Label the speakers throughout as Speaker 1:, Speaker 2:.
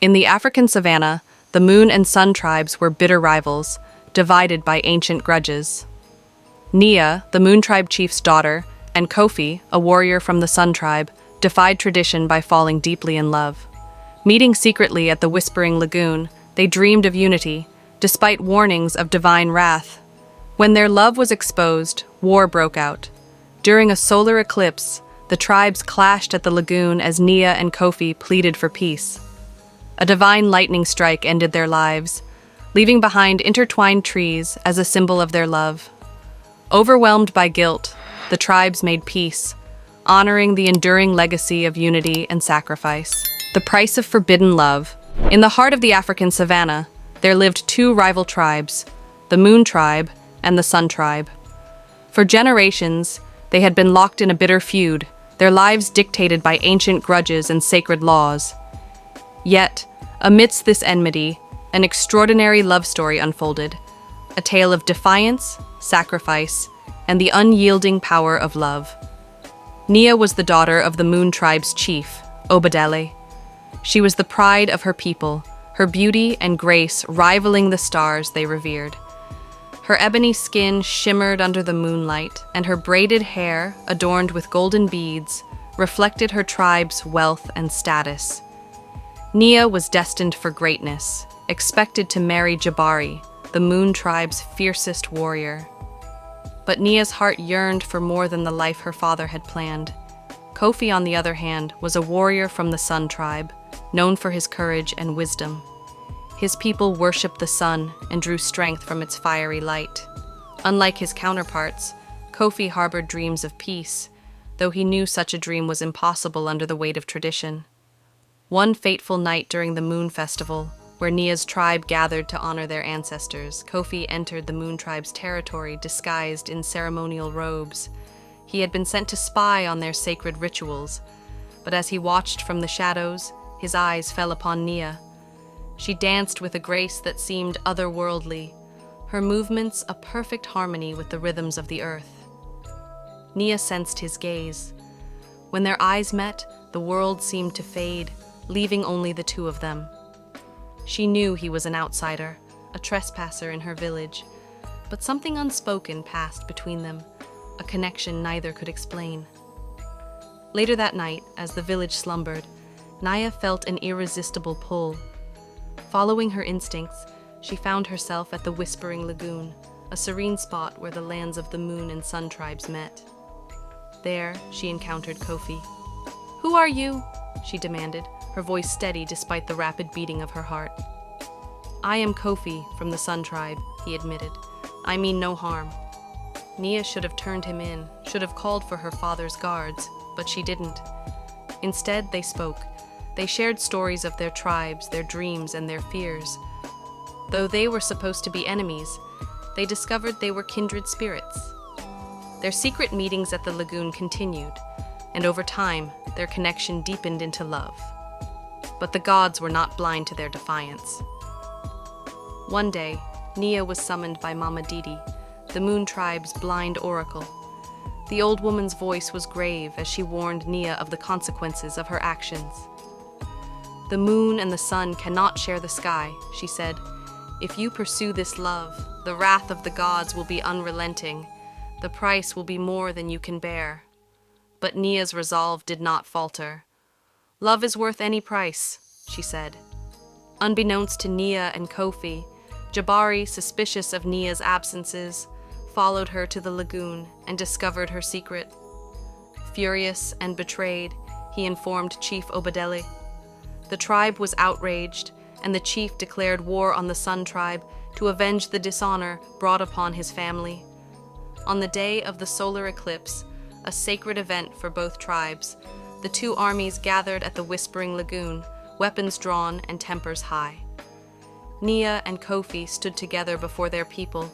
Speaker 1: In the African savanna, the Moon and Sun tribes were bitter rivals, divided by ancient grudges. Nia, the Moon tribe chief's daughter, and Kofi, a warrior from the Sun tribe, defied tradition by falling deeply in love. Meeting secretly at the Whispering Lagoon, they dreamed of unity, despite warnings of divine wrath. When their love was exposed, war broke out. During a solar eclipse, the tribes clashed at the lagoon as Nia and Kofi pleaded for peace. A divine lightning strike ended their lives, leaving behind intertwined trees as a symbol of their love. Overwhelmed by guilt, the tribes made peace, honoring the enduring legacy of unity and sacrifice. The price of forbidden love. In the heart of the African savanna, there lived two rival tribes, the Moon tribe and the Sun tribe. For generations, they had been locked in a bitter feud, their lives dictated by ancient grudges and sacred laws. Yet, amidst this enmity, an extraordinary love story unfolded, a tale of defiance, sacrifice, and the unyielding power of love. Nia was the daughter of the Moon tribe's chief, Obadele. She was the pride of her people, her beauty and grace rivaling the stars they revered. Her ebony skin shimmered under the moonlight, and her braided hair, adorned with golden beads, reflected her tribe's wealth and status. Nia was destined for greatness, expected to marry Jabari, the Moon tribe's fiercest warrior. But Nia's heart yearned for more than the life her father had planned. Kofi, on the other hand, was a warrior from the Sun tribe, known for his courage and wisdom. His people worshipped the sun and drew strength from its fiery light. Unlike his counterparts, Kofi harbored dreams of peace, though he knew such a dream was impossible under the weight of tradition. One fateful night during the Moon Festival, where Nia's tribe gathered to honor their ancestors, Kofi entered the Moon tribe's territory disguised in ceremonial robes. He had been sent to spy on their sacred rituals, but as he watched from the shadows, his eyes fell upon Nia. She danced with a grace that seemed otherworldly, her movements a perfect harmony with the rhythms of the earth. Nia sensed his gaze. When their eyes met, the world seemed to fade, leaving only the two of them. She knew he was an outsider, a trespasser in her village, but something unspoken passed between them, a connection neither could explain. Later that night, as the village slumbered, Nia felt an irresistible pull. Following her instincts, she found herself at the Whispering Lagoon, a serene spot where the lands of the Moon and Sun tribes met. There, she encountered Kofi. "Who are you?" she demanded, her voice steady despite the rapid beating of her heart. "I am Kofi from the Sun tribe," he admitted. "I mean no harm." Nia should have turned him in, should have called for her father's guards, but she didn't. Instead, they spoke. They shared stories of their tribes, their dreams, and their fears. Though they were supposed to be enemies, they discovered they were kindred spirits. Their secret meetings at the lagoon continued, and over time, their connection deepened into love. But the gods were not blind to their defiance. One day, Nia was summoned by Mama Didi, the Moon tribe's blind oracle. The old woman's voice was grave as she warned Nia of the consequences of her actions. "The moon and the sun cannot share the sky," she said. "If you pursue this love, the wrath of the gods will be unrelenting. The price will be more than you can bear." But Nia's resolve did not falter. "Love is worth any price," she said. Unbeknownst to Nia and Kofi, Jabari, suspicious of Nia's absences, followed her to the lagoon and discovered her secret. Furious and betrayed, he informed Chief Obadele. The tribe was outraged, and the chief declared war on the Sun tribe to avenge the dishonor brought upon his family. On the day of the solar eclipse, a sacred event for both tribes, the two armies gathered at the Whispering Lagoon, weapons drawn and tempers high. Nia and Kofi stood together before their people,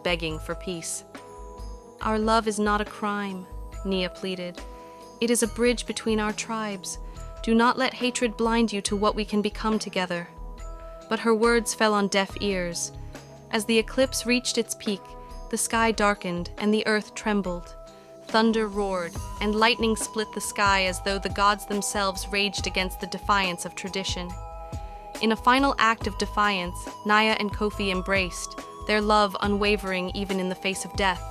Speaker 1: begging for peace. "Our love is not a crime," Nia pleaded. "It is a bridge between our tribes. Do not let hatred blind you to what we can become together." But her words fell on deaf ears. As the eclipse reached its peak, the sky darkened and the earth trembled. Thunder roared, and lightning split the sky as though the gods themselves raged against the defiance of tradition. In a final act of defiance, Nia and Kofi embraced, their love unwavering even in the face of death.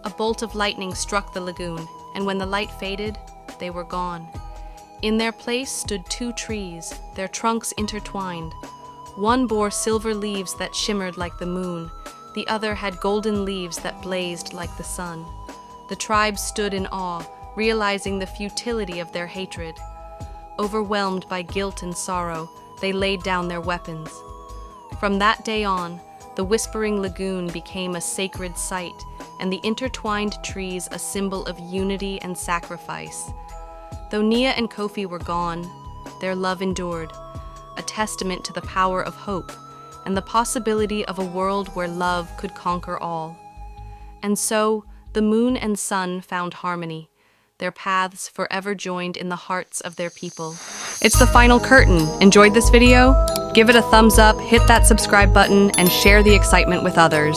Speaker 1: A bolt of lightning struck the lagoon, and when the light faded, they were gone. In their place stood two trees, their trunks intertwined. One bore silver leaves that shimmered like the moon, the other had golden leaves that blazed like the sun. The tribes stood in awe, realizing the futility of their hatred. Overwhelmed by guilt and sorrow, they laid down their weapons. From that day on, the Whispering Lagoon became a sacred site, and the intertwined trees a symbol of unity and sacrifice. Though Nia and Kofi were gone, their love endured, a testament to the power of hope and the possibility of a world where love could conquer all. And so, the moon and sun found harmony, their paths forever joined in the hearts of their people. It's the final curtain. Enjoyed this video? Give it a thumbs up, hit that subscribe button, and share the excitement with others.